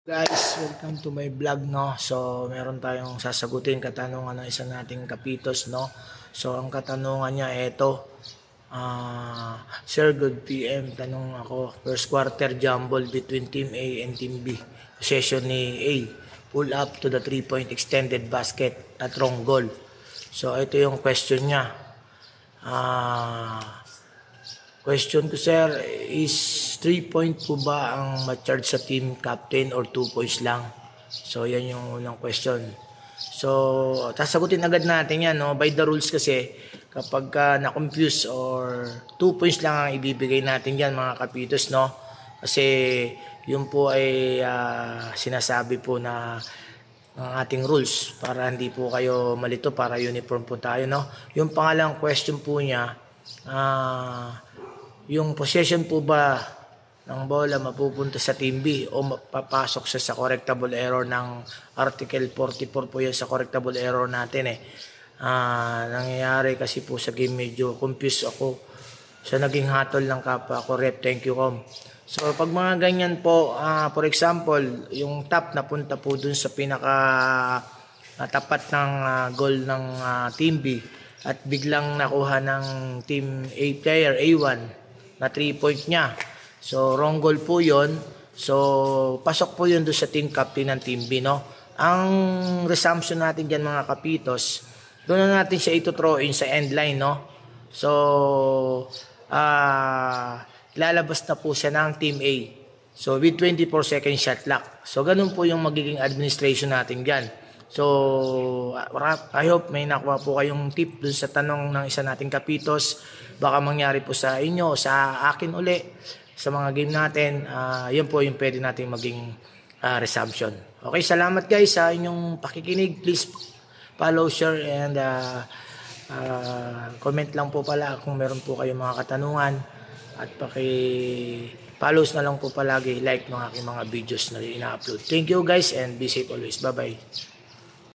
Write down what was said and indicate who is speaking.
Speaker 1: Guys, welcome to my vlog, no. So, meron tayong sasagutin katanungan ng isa nating kapitos, no. So, ang katanungan niya ito. Sir, good PM. Tanong ako, first quarter jumble between Team A and Team B. Possession ni A. Pull up to the 3-point extended basket at wrong goal. So, ito yung question niya. Question ko, sir, is 3-point po ba ang ma-charge sa team captain or 2 points lang? So, yan yung unang question. So, sasagutin agad natin yan, no? By the rules kasi, kapag na-confuse or 2 points lang ang ibibigay natin yan, mga kapitos, no? Kasi, yun po ay sinasabi po na ng ating rules para hindi po kayo malito, para uniform po tayo, no? Yung pangalang question po niya, yung possession po ba ng bola mapupunta sa team B o papasok siya sa correctable error ng Article 44 po yan sa correctable error natin nangyayari kasi po sa game, medyo confused ako sa naging hatol ng kapwa ko. Rep, thank you, Com. So pag mga ganyan po, for example, yung top napunta po dun sa pinaka tapat ng goal ng team B at biglang nakuha ng team A player, A1, na 3-point niya. So, wrong goal po yun. So, pasok po yun doon sa team captain ng team B, no? Ang resumption natin dyan, mga kapitos, doon na natin siya ito-throw in sa end line, no? So, lalabas na po siya ng team A. So, with 24-second shot clock. So, ganun po yung magiging administration natin dyan. So, I hope may nakuha po kayong tip dun sa tanong ng isa nating kapitos. Baka mangyari po sa inyo, sa akin uli, sa mga game natin. Yun po yung pwede natin maging resumption. Okay, salamat guys sa inyong pakikinig. Please follow, share, and comment lang po pala kung meron po kayong mga katanungan. At follows na lang po palagi, like ng aking mga videos na ina-upload. Thank you guys and be safe always. Bye-bye.